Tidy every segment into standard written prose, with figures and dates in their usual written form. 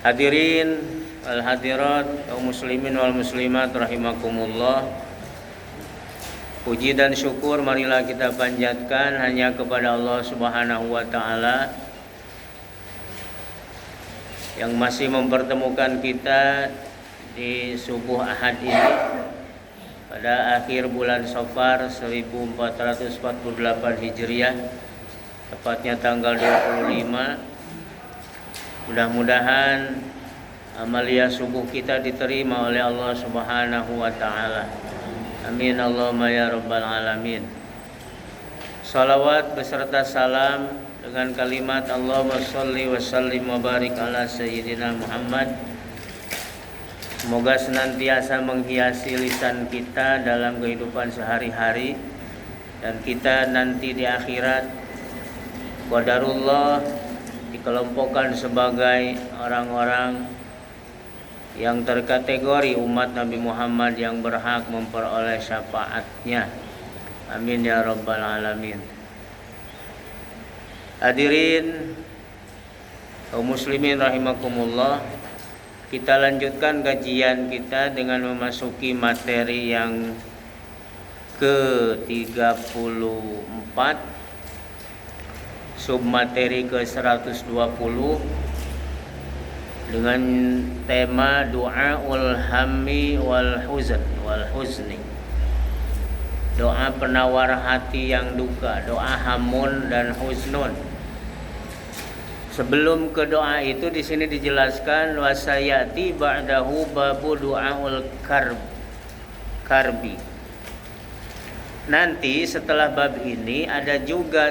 Hadirin wal hadirat, kaum muslimin wal muslimat rahimakumullah. Puji dan syukur marilah kita panjatkan hanya kepada Allah Subhanahu wa taala yang masih mempertemukan kita di subuh Ahad ini pada akhir bulan Safar 1448 Hijriah, tepatnya tanggal 25. Mudah-mudahan amalia subuh kita diterima oleh Allah Subhanahu wa taala. Amin Allahumma ya rabbal alamin. Salawat beserta salam dengan kalimat Allahumma sholli wa sallim wa barik ala sayyidina Muhammad. Semoga senantiasa menghiasi lisan kita dalam kehidupan sehari-hari, dan kita nanti di akhirat qadarullah dikelompokkan sebagai orang-orang yang terkategori umat Nabi Muhammad yang berhak memperoleh syafaatnya. Amin ya rabbal alamin. Hadirin kaum muslimin rahimakumullah, kita lanjutkan kajian kita dengan memasuki materi yang ke-34, submateri ke-120 dengan tema du'aul hammi wal huzni. Doa penawar hati yang duka, doa hamun dan huznun. Sebelum ke doa itu di sini dijelaskan wasayati ba'dahu babu du'aul karbi. Nanti setelah bab ini ada juga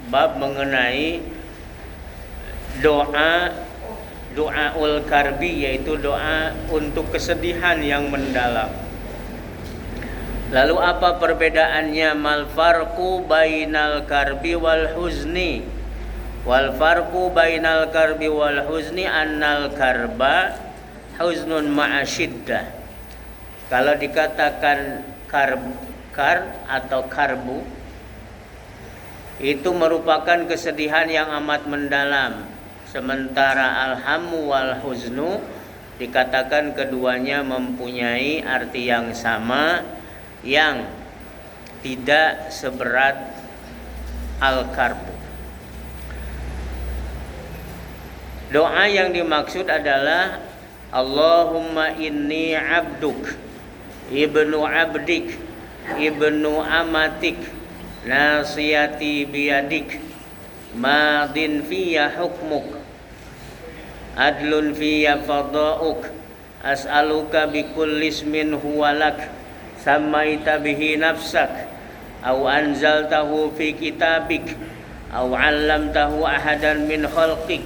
bab mengenai doaul karbi, yaitu doa untuk kesedihan yang mendalam. Lalu apa perbedaannya? Mal farqu bainal karbi wal huzni. Wal farqu bainal karbi wal huzni annal karba huznun ma'a syiddah. Kalau dikatakan kar atau karbu, itu merupakan kesedihan yang amat mendalam. Sementara alhamu wal huznu dikatakan keduanya mempunyai arti yang sama, yang tidak seberat al-karbu. Doa yang dimaksud adalah Allahumma inni abduk, ibnu abdik, ibnu amatik, nasiyati biyadik, madin fiyya hukmuk, adlun fiyya fada'uk, as'aluka bikulli ismin huwalak sammaita bihi nafsak aw anzaltahu fi kitabik aw 'allamtahu ahadan min khalqik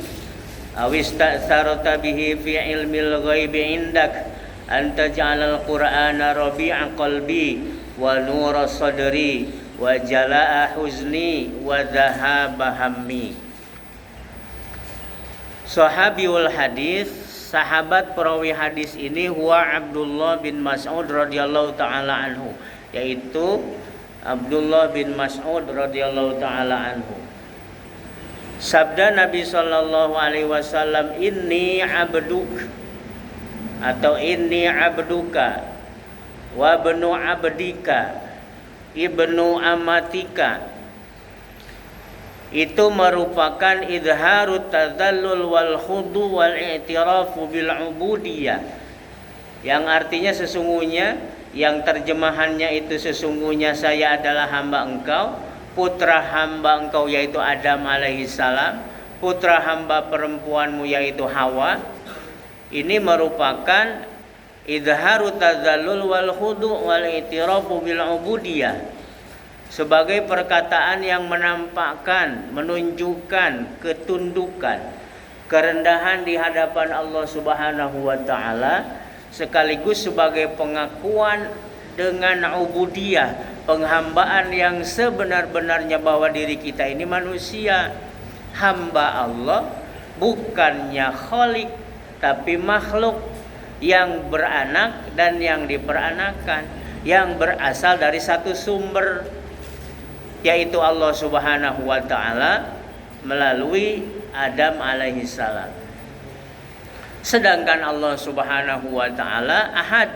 aw ista'tharta bihi fi ilmil ghaibi indak an taj'alal qur'ana rabi'a qalbi wa nura sadri wa jalaa huzni wa dhahaba hammi. Sahabiul hadis, sahabat perawi hadis ini huwa Abdullah bin Mas'ud radhiyallahu taala anhu, yaitu Abdullah bin Mas'ud radhiyallahu taala anhu. Sabda Nabi sallallahu alaihi wasallam, inni abduk atau inni abduka wa ibnu abdika ibnu amatika, itu merupakan idharut tadzallul wal khudu wal i'tirafu bil ubudiyah, yang artinya sesungguhnya, yang terjemahannya itu sesungguhnya saya adalah hamba engkau, putra hamba engkau yaitu Adam alaihi salam, putra hamba perempuanmu yaitu Hawa. Ini merupakan idharu tadzallul wal khudu wal i'tirafu bil ubudiyah, sebagai perkataan yang menampakkan, menunjukkan ketundukan, kerendahan di hadapan Allah Subhanahu wa taala, sekaligus sebagai pengakuan dengan ubudiyah, penghambaan yang sebenar-benarnya bahwa diri kita ini manusia, hamba Allah, bukannya khalik tapi makhluk yang beranak dan yang diperanakan, yang berasal dari satu sumber, yaitu Allah Subhanahu wa taala melalui Adam alaihi salam. Sedangkan Allah Subhanahu wa taala Ahad,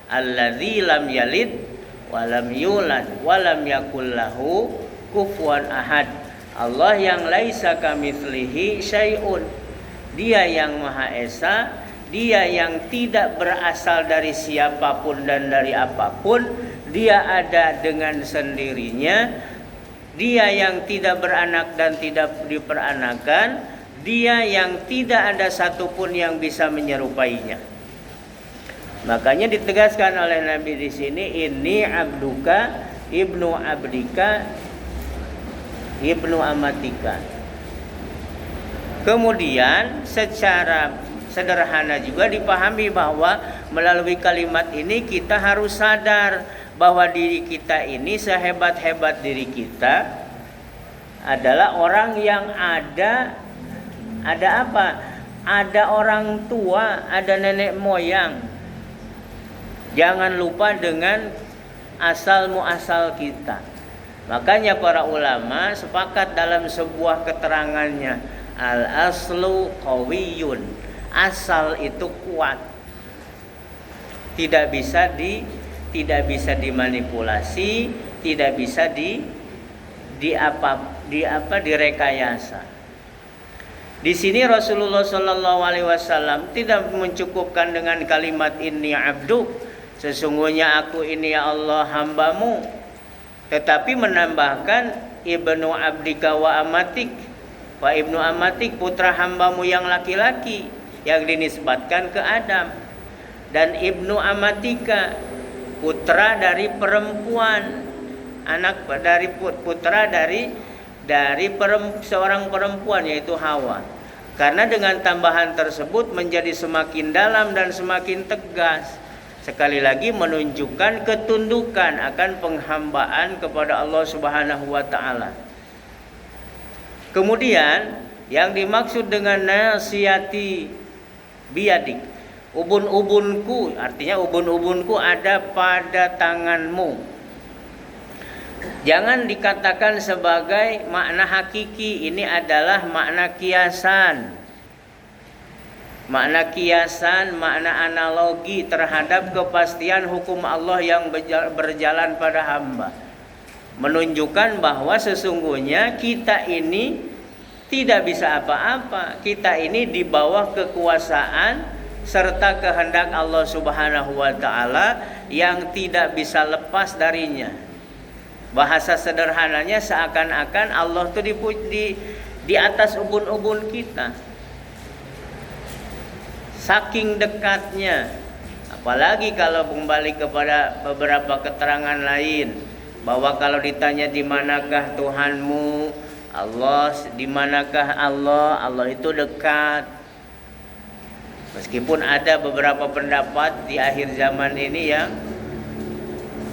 alladzi lam yalid wa lam yulad wa lam yakul lahu kufuwan ahad. Allah yang laisa kamitslihi syai'un. Dia yang Maha Esa, dia yang tidak berasal dari siapapun dan dari apapun, dia ada dengan sendirinya. Dia yang tidak beranak dan tidak diperanakan, dia yang tidak ada satupun yang bisa menyerupainya. Makanya ditegaskan oleh Nabi di sini, ini abduka, ibnu abdika, ibnu amatika. Kemudian secara sederhana juga dipahami bahwa melalui kalimat ini kita harus sadar bahwa diri kita ini, sehebat-hebat diri kita, adalah orang yang ada apa? Ada orang tua, ada nenek moyang. Jangan lupa dengan asal muasal kita. Makanya para ulama sepakat dalam sebuah keterangannya, al-aslu qawiyun. Asal itu kuat. Tidak bisa dimanipulasi, tidak bisa direkayasa. Di sini Rasulullah Shallallahu Alaihi Wasallam tidak mencukupkan dengan kalimat ini abdu, sesungguhnya aku ini ya Allah hambamu, tetapi menambahkan ibnu abdika wa amatik, wa ibnu amatik, putra hambamu yang laki-laki yang dinisbatkan ke Adam, dan ibnu amatika, putra dari perempuan, anak dari putra dari seorang perempuan, yaitu Hawa. Karena dengan tambahan tersebut menjadi semakin dalam dan semakin tegas, sekali lagi menunjukkan ketundukan akan penghambaan kepada Allah Subhanahu wa taala. Kemudian yang dimaksud dengan nasiyati biadik, ubun-ubunku, artinya ubun-ubunku ada pada tanganmu. Jangan dikatakan sebagai makna hakiki, ini adalah makna kiasan. Makna kiasan, makna analogi terhadap kepastian hukum Allah yang berjalan pada hamba. Menunjukkan bahwa sesungguhnya kita ini tidak bisa apa-apa. Kita ini di bawah kekuasaan serta kehendak Allah Subhanahu wa taala yang tidak bisa lepas darinya. Bahasa sederhananya seakan-akan Allah itu di atas ubun-ubun kita. Saking dekatnya. Apalagi kalau kembali kepada beberapa keterangan lain, bahwa kalau ditanya di manakah Tuhanmu, Allah, di manakah Allah? Allah itu dekat. Meskipun ada beberapa pendapat di akhir zaman ini yang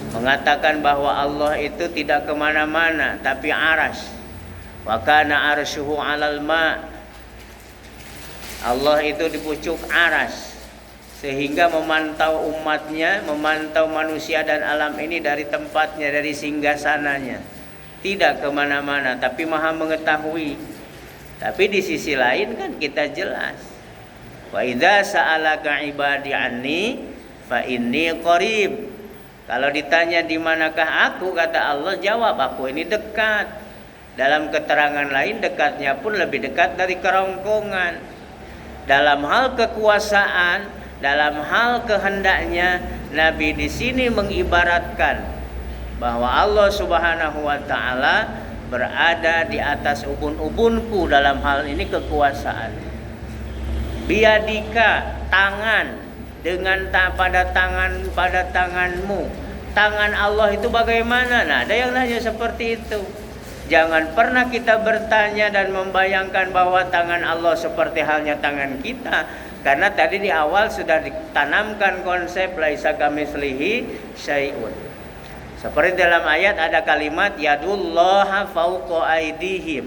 mengatakan bahwa Allah itu tidak kemana-mana, tapi arsy. Wa kana arsyuhu 'alal ma. Allah itu di pucuk arsy, sehingga memantau umatnya, memantau manusia dan alam ini dari tempatnya, dari singgasananya. Tidak kemana-mana, tapi maha mengetahui. Tapi di sisi lain kan kita jelas, wa idza sa'alaka ibadi anni fa inni qarib. Kalau ditanya di manakah aku, kata Allah, jawab aku ini dekat. Dalam keterangan lain, dekatnya pun lebih dekat dari kerongkongan. Dalam hal kekuasaan, dalam hal kehendaknya, Nabi di sini mengibaratkan bahwa Allah Subhanahu wa taala berada di atas ubun-ubunku, dalam hal ini kekuasaan. Biadika, tangan, dengan pada tanganmu. Tangan Allah itu bagaimana? Nah, ada yang nanya seperti itu. Jangan pernah kita bertanya dan membayangkan bahwa tangan Allah seperti halnya tangan kita, karena tadi di awal sudah ditanamkan konsep laisa kamitslihi syai'un. Seperti dalam ayat ada kalimat yadullaha fauqa aidihim.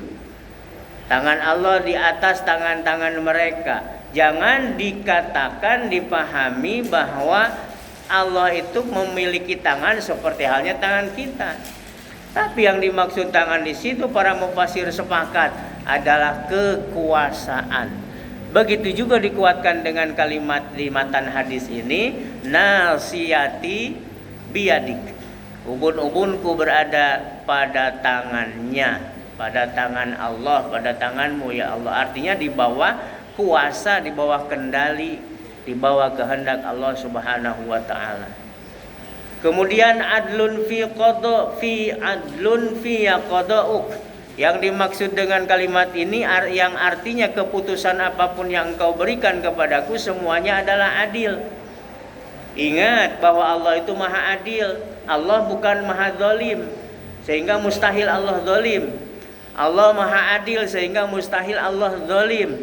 Tangan Allah di atas tangan-tangan mereka. Jangan dikatakan, dipahami bahwa Allah itu memiliki tangan seperti halnya tangan kita. Tapi yang dimaksud tangan di situ para mufassir sepakat adalah kekuasaan. Begitu juga dikuatkan dengan kalimat di matan hadis ini, nasiyati biyadik. Ubun-ubunku berada pada tangannya, pada tangan Allah, pada tanganmu ya Allah. Artinya di bawah kuasa, di bawah kendali, di bawah kehendak Allah Subhanahu wa taala. Kemudian adlun fi qada fi adlun fi qada'uk. Yang dimaksud dengan kalimat ini yang artinya keputusan apapun yang engkau berikan kepadaku semuanya adalah adil. Ingat bahwa Allah itu maha adil. Allah bukan maha zalim, sehingga mustahil Allah zalim. Allah maha adil sehingga mustahil Allah zalim.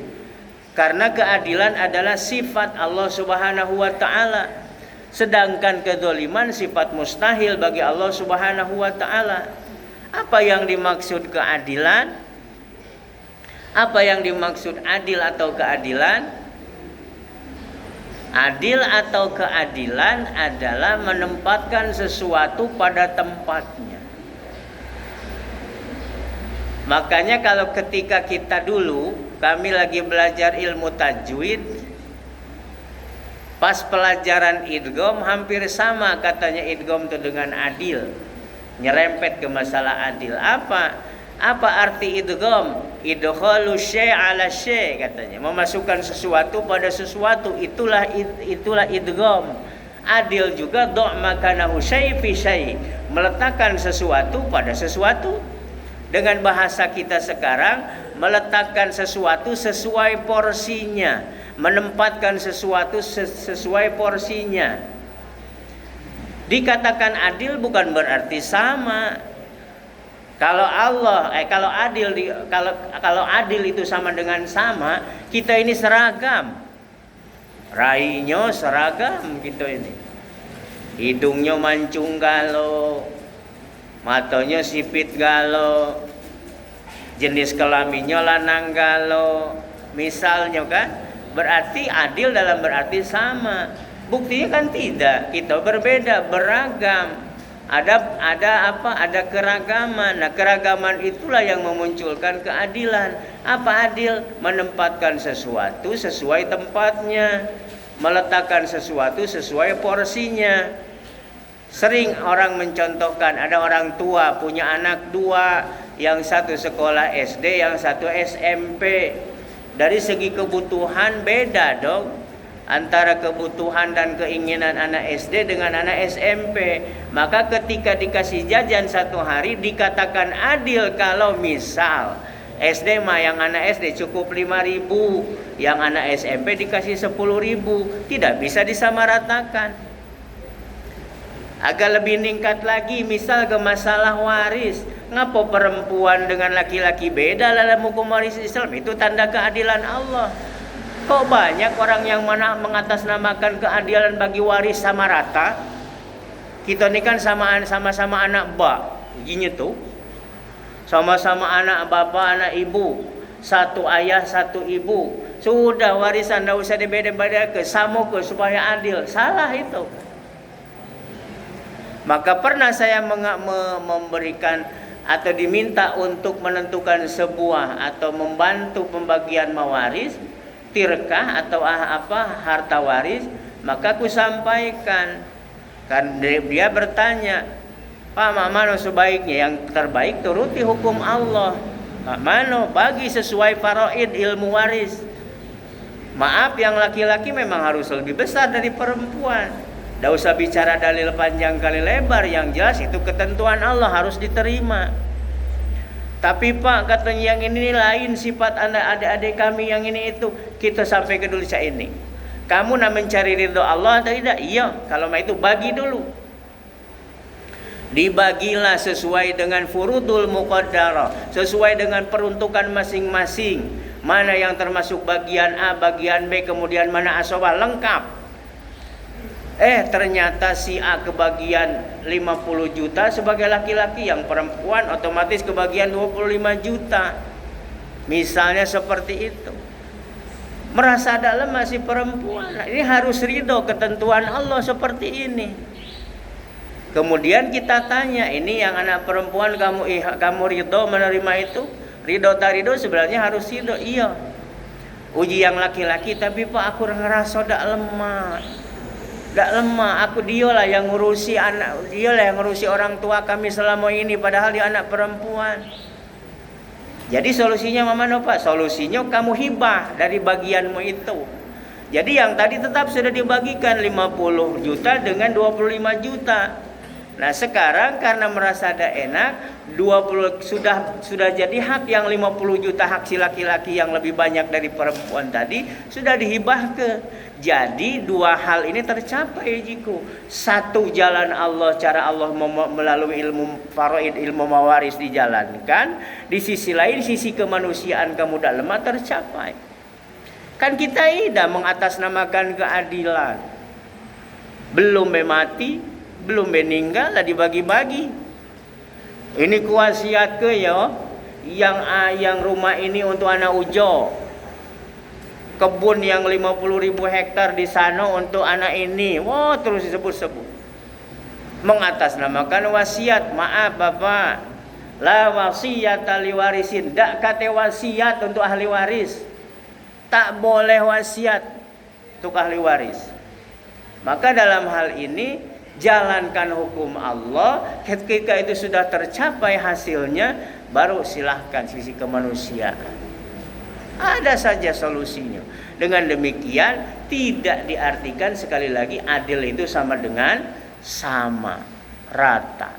Karena keadilan adalah sifat Allah Subhanahu wa taala. Sedangkan kezaliman sifat mustahil bagi Allah Subhanahu wa taala. Apa yang dimaksud keadilan? Apa yang dimaksud adil atau keadilan? Adil atau keadilan adalah menempatkan sesuatu pada tempatnya. Makanya kalau ketika kita dulu, kami lagi belajar ilmu tajwid, pas pelajaran idgham hampir sama katanya idgham itu dengan adil. Nyerempet ke masalah adil. Apa arti idgham? Idkhalu syai' ala syai' katanya. Memasukkan sesuatu pada sesuatu, itulah idgham. Adil juga do' makanahu syai' fi syai'. Meletakkan sesuatu pada sesuatu. Dengan bahasa kita sekarang, meletakkan sesuatu sesuai porsinya, menempatkan sesuatu sesuai porsinya. Dikatakan adil bukan berarti sama. Kalau adil itu sama dengan sama, kita ini seragam. Rainya seragam kita ini. Hidungnya mancung galo, matanya sipit galo, jenis kelaminnya lanang galo, misalnya kan, berarti adil dalam berarti sama. Buktinya kan tidak, kita berbeda, beragam. Ada keragaman. Nah, keragaman itulah yang memunculkan keadilan. Apa adil? Menempatkan sesuatu sesuai tempatnya, meletakkan sesuatu sesuai porsinya. Sering orang mencontohkan, ada orang tua punya anak dua, yang satu sekolah SD, yang satu SMP. Dari segi kebutuhan beda dong antara kebutuhan dan keinginan anak SD dengan anak SMP. Maka ketika dikasih jajan satu hari dikatakan adil kalau misal SD mah yang anak SD cukup 5.000, yang anak SMP dikasih 10.000, tidak bisa disamaratakan. Agak lebih meningkat lagi, misal ke masalah waris. Ngapa perempuan dengan laki-laki beda dalam hukum waris Islam? Itu tanda keadilan Allah. Kok banyak orang yang mengatasnamakan keadilan bagi waris sama rata? Kita ini kan sama-sama anak bak, begini tuh. Sama-sama anak bapak, anak ibu, satu ayah, satu ibu. Sudah warisan, tidak usah dibeda-beda ke sama ke supaya adil. Salah itu. Maka pernah saya memberikan atau diminta untuk menentukan sebuah atau membantu pembagian mawaris, tirkah atau harta waris, maka aku sampaikan. Kan dia bertanya, Pak, mana sebaiknya? Yang terbaik turuti hukum Allah. Mana bagi sesuai faraid ilmu waris. Maaf, yang laki-laki memang harus lebih besar dari perempuan. Tidak usah bicara dalil panjang kali lebar, yang jelas itu ketentuan Allah harus diterima. Tapi Pak, katanya yang ini lain sifat adik-adik kami, yang ini itu. Kita sampai ke dulu ini. Kamu nak mencari ridho Allah atau tidak? Iya, kalau itu bagi dulu. Dibagilah sesuai dengan furudul muqaddarah, sesuai dengan peruntukan masing-masing. Mana yang termasuk bagian A, bagian B, kemudian mana asobah, lengkap. Ternyata si A kebagian 50 juta sebagai laki-laki, yang perempuan otomatis kebagian 25 juta. Misalnya seperti itu. Merasa dalam masih perempuan. Ini harus ridho ketentuan Allah seperti ini. Kemudian kita tanya, ini yang anak perempuan kamu ridho menerima itu? Ridho tak ridho sebenarnya harus ridho. Iya. Uji yang laki-laki, tapi Pak aku ngerasa dak lemah. Dak lemah, aku dialah yang ngurusi anak, dialah yang ngurusi orang tua kami selama ini, padahal dia anak perempuan. Jadi solusinya mana Pak? Solusinya kamu hibah dari bagianmu itu. Jadi yang tadi tetap sudah dibagikan 50 juta dengan 25 juta. Nah sekarang karena merasa ada enak, 20 sudah jadi hak yang 50 juta hak si laki-laki yang lebih banyak dari perempuan tadi sudah dihibah ke. Jadi dua hal ini tercapai jiku. Satu, jalan Allah, cara Allah melalui ilmu faraid, ilmu mawaris dijalankan. Di sisi lain, sisi kemanusiaan kamu dak lemah tercapai. Kan kita tidak mengatasnamakan keadilan. Belum mati, belum meninggal lah dibagi-bagi. Ini kuasiat ke ya, yang rumah ini untuk anak ujo. Kebun yang 50.000 hektar di sana untuk anak ini. Wah, terus disebut-sebut. Mengatasnamakan wasiat. Maaf Bapak, la wasiyata liwarisin. Tak kata wasiat untuk ahli waris. Tak boleh wasiat untuk ahli waris. Maka dalam hal ini jalankan hukum Allah. Ketika itu sudah tercapai hasilnya, baru silahkan sisi kemanusiaan. Ada saja solusinya. Dengan demikian tidak diartikan sekali lagi adil itu sama dengan sama, rata.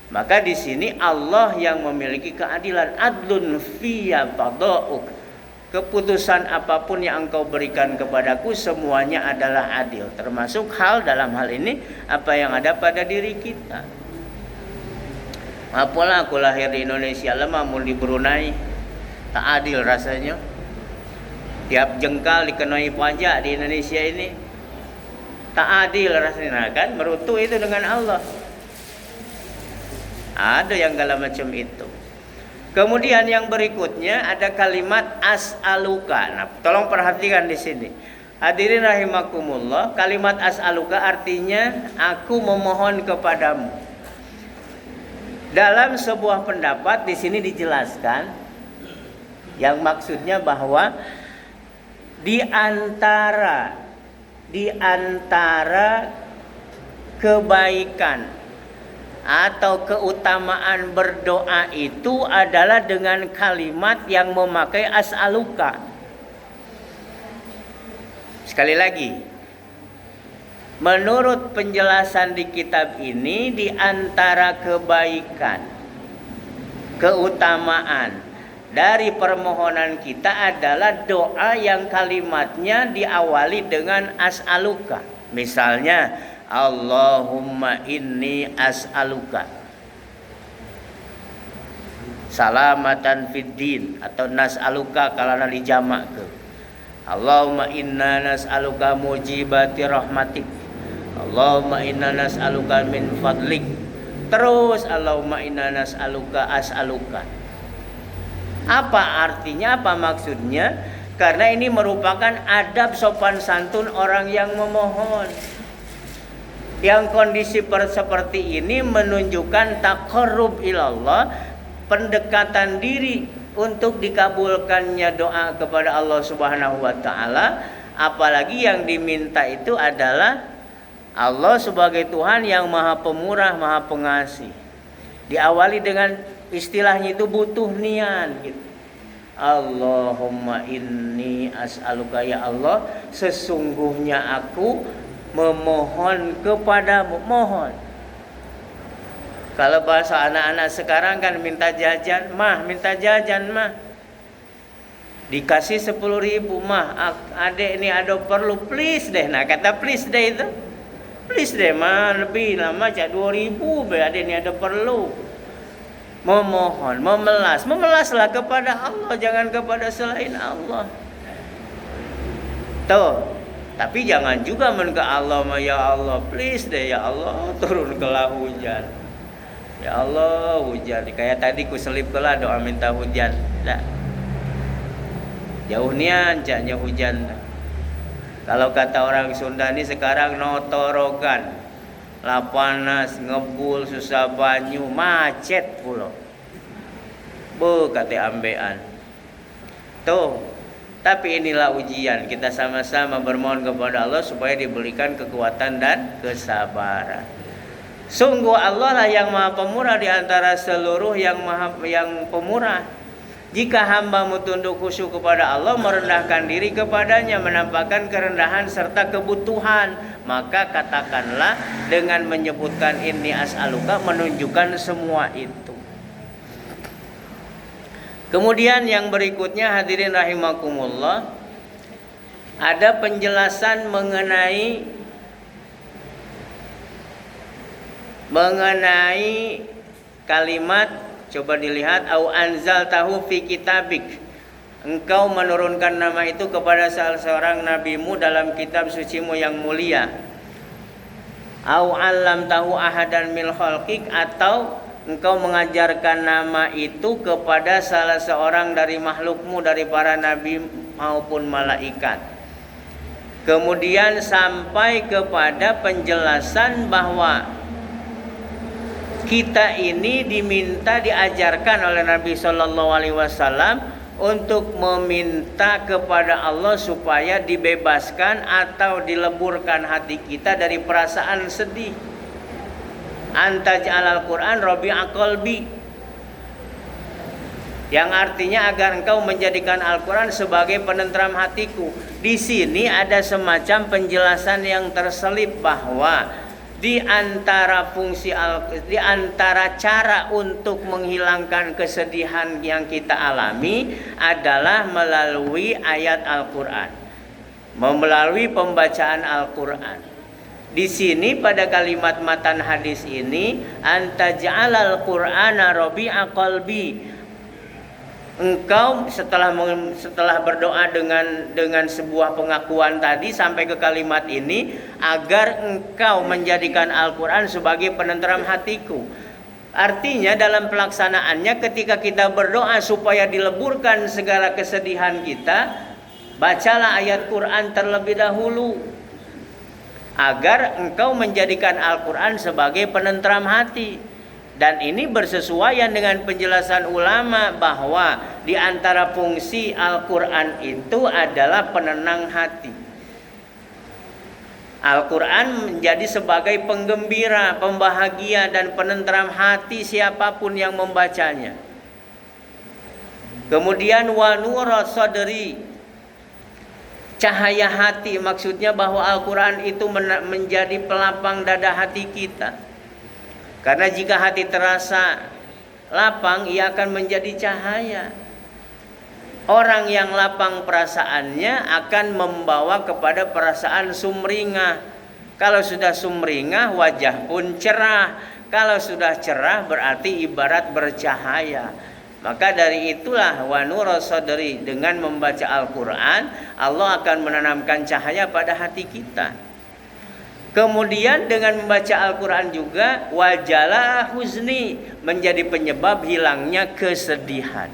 Maka di sini Allah yang memiliki keadilan. Adlun fiyya qada'uk. Keputusan apapun yang engkau berikan kepadaku semuanya adalah adil. Termasuk hal dalam hal ini apa yang ada pada diri kita. Apalah aku lahir di Indonesia, lama mau di Brunei. Tak adil rasanya. Tiap jengkal dikenai pajak di Indonesia ini. Tak adil rasanya kan. Merutu itu dengan Allah. Ada yang segala macam itu. Kemudian yang berikutnya ada kalimat as'aluka. Nah, tolong perhatikan di sini. Hadirin rahimakumullah, kalimat as'aluka artinya aku memohon kepadamu. Dalam sebuah pendapat di sini dijelaskan yang maksudnya bahwa di antara kebaikan atau keutamaan berdoa itu adalah dengan kalimat yang memakai as'aluka. Sekali lagi, menurut penjelasan di kitab ini, di antara kebaikan, keutamaan dari permohonan kita adalah doa yang kalimatnya diawali dengan as'aluka. Misalnya, Allahumma inni as'aluka salamatan fid din, atau nas'aluka kalau di jamak ke. Allahumma inna nas'aluka mujibati rahmatik. Allahumma inna nas'aluka min fadlik. Terus Allahumma inna nas'aluka as'aluka. Apa artinya, apa maksudnya? Karena ini merupakan adab sopan santun orang yang memohon. Yang kondisi seperti ini menunjukkan taqarrub ilallah, pendekatan diri untuk dikabulkannya doa kepada Allah Subhanahu wa taala. Apalagi yang diminta itu adalah Allah sebagai Tuhan yang Maha Pemurah, Maha Pengasih. Diawali dengan istilahnya itu butuh niat gitu. Allahumma inni as'aluka, ya Allah, sesungguhnya aku memohon kepadamu. Mohon. Kalau bahasa anak-anak sekarang kan minta jajan, mah minta jajan mah. Dikasih 10.000, mah adek ini ada perlu, please deh. Nah kata please deh itu, please deh mah lebih lama cak 2.000, adek ini ada perlu. Memohon, memelaslah kepada Allah, jangan kepada selain Allah. Tuh. Tapi jangan juga ke Allah, ya Allah, please deh ya Allah, turunkanlah hujan. Ya Allah, hujan. Kayak tadi ku selipkelah doa minta hujan. Dah. Jauh nian caknya hujan. Kalau kata orang Sunda ini sekarang notorogan. Lah panas, ngebul, susah banyu, macet pula. Kata ambean. Tuh. Tapi inilah ujian, kita sama-sama bermohon kepada Allah supaya diberikan kekuatan dan kesabaran. Sungguh Allah lah yang Maha Pemurah di antara seluruh yang pemurah. Jika hambamu tunduk khusyuk kepada Allah, merendahkan diri kepadanya, menampakkan kerendahan serta kebutuhan, maka katakanlah dengan menyebutkan inni as'aluka, menunjukkan semua itu. Kemudian yang berikutnya, hadirin rahimakumullah, ada penjelasan mengenai kalimat, coba dilihat, au anzaltahu fi kitabik, engkau menurunkan nama itu kepada salah seorang nabimu dalam kitab sucimu yang mulia. Au allamtahu ahadan min khalqik, atau engkau mengajarkan nama itu kepada salah seorang dari makhlukmu, dari para nabi maupun malaikat. Kemudian sampai kepada penjelasan bahwa kita ini diajarkan oleh Nabi Shallallahu Alaihi Wasallam untuk meminta kepada Allah supaya dibebaskan atau dileburkan hati kita dari perasaan sedih. Antaj'alal Quran rabi'a qalbi, yang artinya agar engkau menjadikan Al-Quran sebagai penentram hatiku. Di sini ada semacam penjelasan yang terselip bahwa di antara cara untuk menghilangkan kesedihan yang kita alami adalah melalui ayat Al-Quran, melalui pembacaan Al-Quran. Di sini pada kalimat matan hadis ini, antaj'alal Qur'ana rabi'a qalbi, engkau setelah berdoa dengan sebuah pengakuan tadi sampai ke kalimat ini, agar engkau menjadikan Al-Quran sebagai penenteram hatiku. Artinya dalam pelaksanaannya, ketika kita berdoa supaya dileburkan segala kesedihan kita, bacalah ayat Quran terlebih dahulu, agar engkau menjadikan Al-Quran sebagai penenteram hati. Dan ini bersesuaian dengan penjelasan ulama bahwa di antara fungsi Al-Quran itu adalah penenang hati. Al-Quran menjadi sebagai penggembira, pembahagia, dan penenteram hati siapapun yang membacanya. Kemudian wa nura sadri, cahaya hati, maksudnya bahwa Al-Quran itu menjadi pelapang dada hati kita. Karena jika hati terasa lapang, ia akan menjadi cahaya. Orang yang lapang perasaannya akan membawa kepada perasaan sumringah. Kalau sudah sumringah, wajah pun cerah. Kalau sudah cerah berarti ibarat bercahaya. Maka dari itulah wa nura sadri, dengan membaca Al-Quran Allah akan menanamkan cahaya pada hati kita. Kemudian dengan membaca Al-Quran juga wajalah huzni, menjadi penyebab hilangnya kesedihan.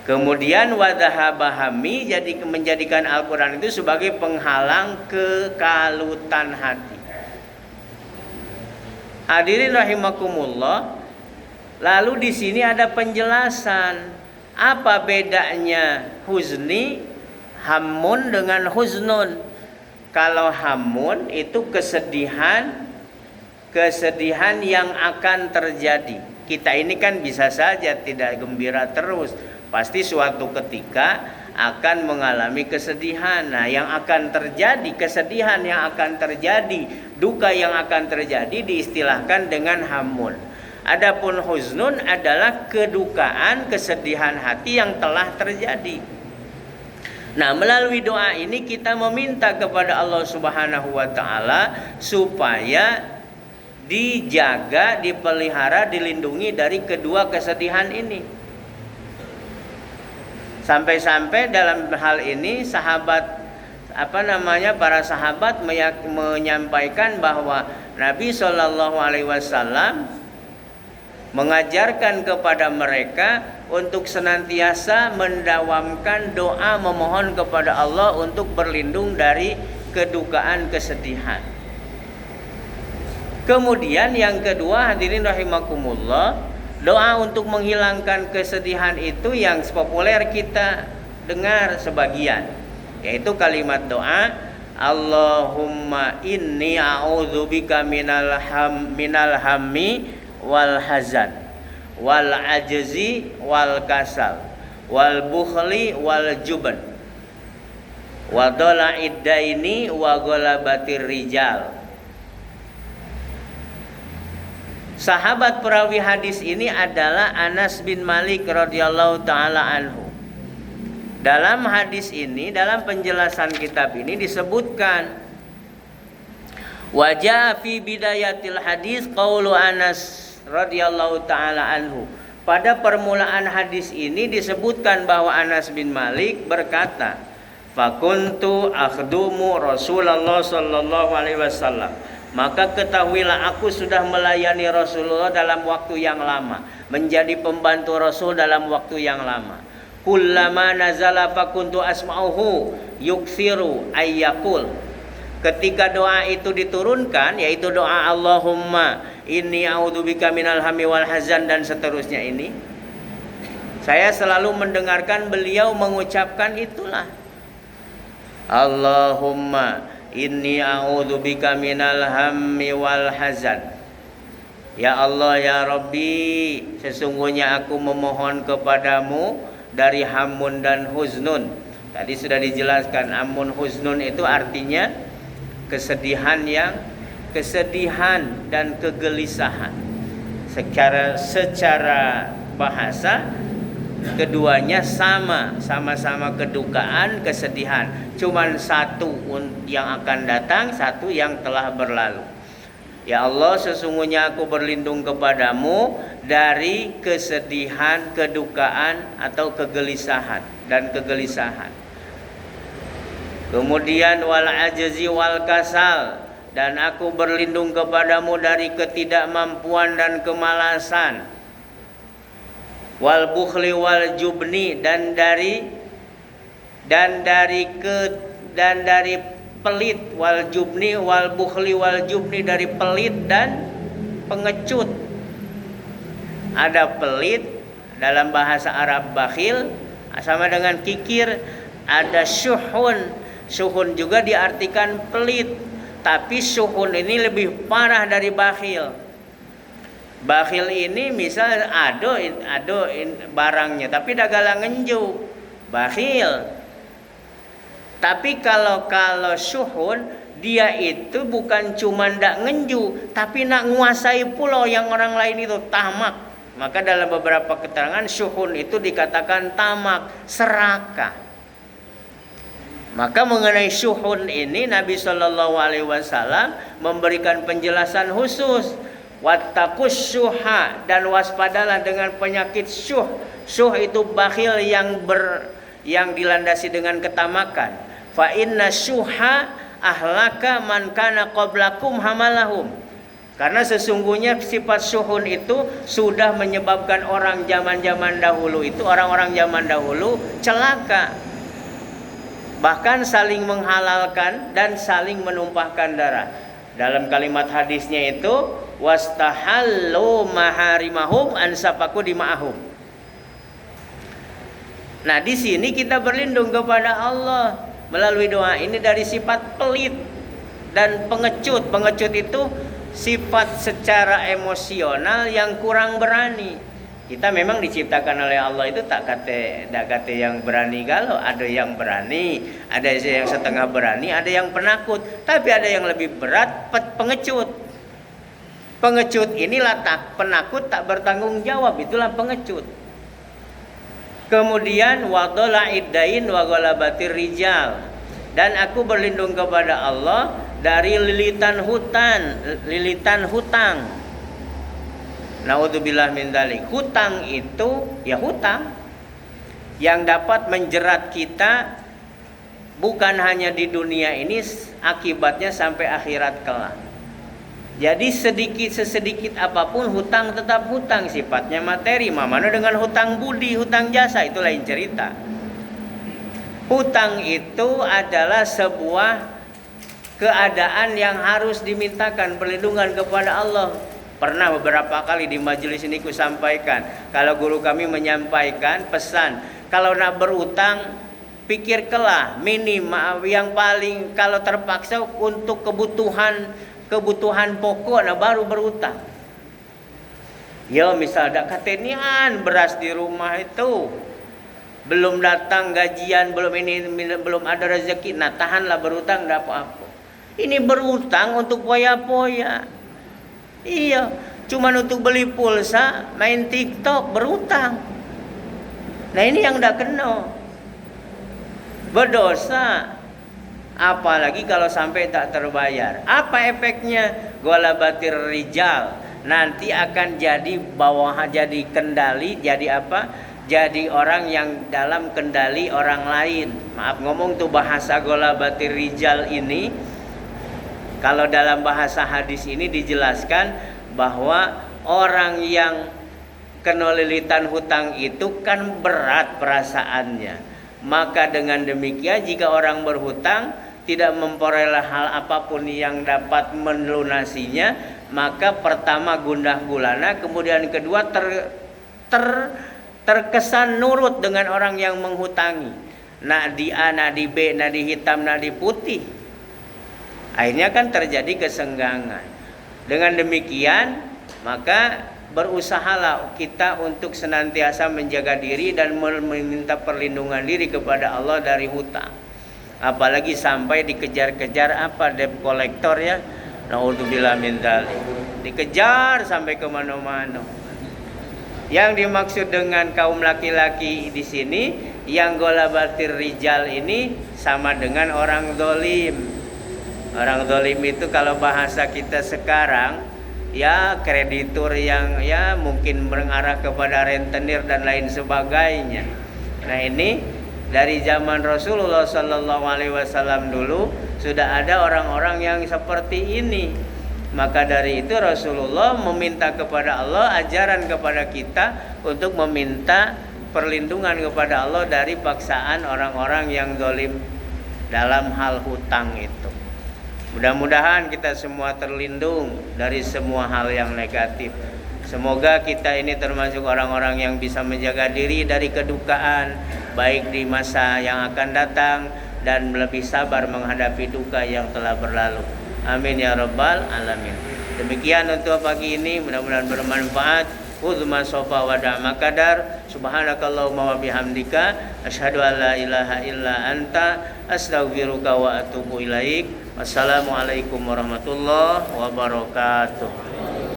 Kemudian wadhahabahami, jadi menjadikan Al-Quran itu sebagai penghalang kekalutan hati. Hadirin rahimakumullah. Lalu di sini ada penjelasan apa bedanya huzni, hammun dengan huznun. Kalau hamun itu kesedihan yang akan terjadi. Kita ini kan bisa saja tidak gembira terus, pasti suatu ketika akan mengalami kesedihan. Nah, yang akan terjadi, kesedihan yang akan terjadi, duka yang akan terjadi diistilahkan dengan hamun. Adapun huznun adalah kedukaan, kesedihan hati yang telah terjadi. Nah, melalui doa ini kita meminta kepada Allah Subhanahu wa Ta'ala supaya dijaga, dipelihara, dilindungi dari kedua kesedihan ini. Sampai-sampai dalam hal ini para sahabat menyampaikan bahwa Nabi Shallallahu Alaihi Wasallam mengajarkan kepada mereka untuk senantiasa mendawamkan doa memohon kepada Allah untuk berlindung dari kedukaan kesedihan. Kemudian yang kedua, hadirin rahimakumullah, doa untuk menghilangkan kesedihan itu yang populer kita dengar sebagian, yaitu kalimat doa Allahumma inni a'udzubika minal hammi wal hazan wal ajzi wal kasal wal bukhli wal jubn wa dhala'id daini wa ghalabatir rijal. Sahabat perawi hadis ini adalah Anas bin Malik radhiyallahu taala anhu. Dalam hadis ini, dalam penjelasan kitab ini disebutkan wajah fi bidayatil hadis qaulu Anas radhiyallahu taala anhu. Pada permulaan hadis ini disebutkan bahwa Anas bin Malik berkata, "Fakuntu akhdumu Rasulullah sallallahu alaihi wasallam." Maka ketahuilah aku sudah melayani Rasulullah dalam waktu yang lama, menjadi pembantu Rasul dalam waktu yang lama. Kullama nazala fakuntu asma'uhu yuksiru ayyakul. Ketika doa itu diturunkan, yaitu doa Allahumma inni a'udzubika minal hammi wal hazan dan seterusnya ini, saya selalu mendengarkan beliau mengucapkan itulah. Allahumma inni a'udzubika minal hammi wal hazan. Ya Allah ya Rabbi, sesungguhnya aku memohon kepadamu dari hamun dan huznun. Tadi sudah dijelaskan, hamun huznun itu artinya kesedihan dan kegelisahan. Secara bahasa keduanya sama-sama kedukaan, kesedihan. Cuman satu yang akan datang, satu yang telah berlalu. Ya Allah, sesungguhnya aku berlindung kepadamu dari kesedihan, kedukaan atau kegelisahan dan kegelisahan. Kemudian wal ajzi wal kasal, dan aku berlindung kepadamu dari ketidakmampuan dan kemalasan. Wal bukhli wal jubni, dan dari pelit, wal jubni wal bukhli wal jubni, dari pelit dan pengecut. Ada pelit dalam bahasa Arab bakhil sama dengan kikir. Ada syuhun, syuhun juga diartikan pelit, tapi syuhun ini lebih parah dari bakhil. Bakhil ini misal ado barangnya tapi dagala ngenju, bakhil. Tapi kalau syuhun, dia itu bukan cuma ndak ngenju, tapi nak nguasai pulau yang orang lain, itu tamak. Maka dalam beberapa keterangan syuhun itu dikatakan tamak, serakah. Maka mengenai syuhun ini Nabi Shallallahu Alaihi Wasallam memberikan penjelasan khusus. Wattaqus syuha, dan waspadalah dengan penyakit syuh. Syuh itu bakhil yang dilandasi dengan ketamakan. Fa inna syuha ahlaka man kana qablakum hamalahum. Karena sesungguhnya sifat syuhun itu sudah menyebabkan orang zaman-zaman dahulu itu, orang-orang zaman dahulu celaka. Bahkan saling menghalalkan dan saling menumpahkan darah. Dalam kalimat hadisnya itu wastahallu maharimahum ansafaku dima'ahum. Nah, di sini kita berlindung kepada Allah melalui doa ini dari sifat pelit dan pengecut. Pengecut itu sifat secara emosional yang kurang berani. Kita memang diciptakan oleh Allah itu tak kate yang berani galau, ada yang berani, ada yang setengah berani, ada yang penakut, tapi ada yang lebih berat, pengecut. Pengecut inilah penakut tak bertanggung jawab, itulah pengecut. Kemudian wadhala'id dain wa ghalabatir rijal, dan aku berlindung kepada Allah dari lilitan hutang. Naudzubillah min dzalik. Hutang itu ya hutang yang dapat menjerat kita bukan hanya di dunia ini, akibatnya sampai akhirat kelak. Jadi sesedikit apapun hutang tetap hutang, sifatnya materi. Mana dengan hutang budi, hutang jasa, itu lain cerita. Hutang itu adalah sebuah keadaan yang harus dimintakan perlindungan kepada Allah. Pernah beberapa kali di majelis ini ku sampaikan, kalau guru kami menyampaikan pesan, kalau nak berutang pikirkanlah minimal yang paling kalau terpaksa untuk kebutuhan pokok, nah baru berutang. Ya misal ada katenian beras di rumah itu, belum datang gajian, belum ada rezeki, nah tahanlah berutang, enggak apa-apa. Ini berutang untuk poya-poya. Iya, cuman untuk beli pulsa, main TikTok, berutang. Nah ini yang enggak kena, berdosa. Apalagi kalau sampai tak terbayar. Apa efeknya? Ghalabatir rijal, nanti akan jadi jadi kendali, jadi apa? Jadi orang yang dalam kendali orang lain. Maaf ngomong tuh bahasa ghalabatir rijal ini, kalau dalam bahasa hadis ini dijelaskan bahwa orang yang kenolilitan hutang itu kan berat perasaannya. Maka dengan demikian jika orang berhutang tidak memperoleh hal apapun yang dapat melunasinya, maka pertama gundah gulana, kemudian kedua terkesan nurut dengan orang yang menghutangi. Nak di A, nak di B, nak di hitam, nak di putih. Akhirnya kan terjadi kesenggangan. Dengan demikian maka berusahalah kita untuk senantiasa menjaga diri dan meminta perlindungan diri kepada Allah dari hutang. Apalagi sampai dikejar-kejar apa debt collector ya. Naudzubillah min dzalik. Dikejar sampai ke mana-mana. Yang dimaksud dengan kaum laki-laki di sini yang ghalabatir rijal ini sama dengan orang zalim. Orang zalim itu kalau bahasa kita sekarang ya kreditur yang ya mungkin mengarah kepada rentenir dan lain sebagainya. Nah ini dari zaman Rasulullah Sallallahu Alaihi Wasallam dulu sudah ada orang-orang yang seperti ini. Maka dari itu Rasulullah meminta kepada Allah, ajaran kepada kita untuk meminta perlindungan kepada Allah dari paksaan orang-orang yang zalim dalam hal hutang itu. Mudah-mudahan kita semua terlindung dari semua hal yang negatif. Semoga kita ini termasuk orang-orang yang bisa menjaga diri dari kedukaan baik di masa yang akan datang dan lebih sabar menghadapi duka yang telah berlalu. Amin ya rabbal alamin. Demikian untuk pagi ini, mudah-mudahan bermanfaat. Khudh sofa wa da'ma qadar. Subhanakallahumma wa bihamdika asyhadu an la ilaha illa anta astaghfiruka wa atubu ilaik. Wassalamualaikum warahmatullahi wabarakatuh.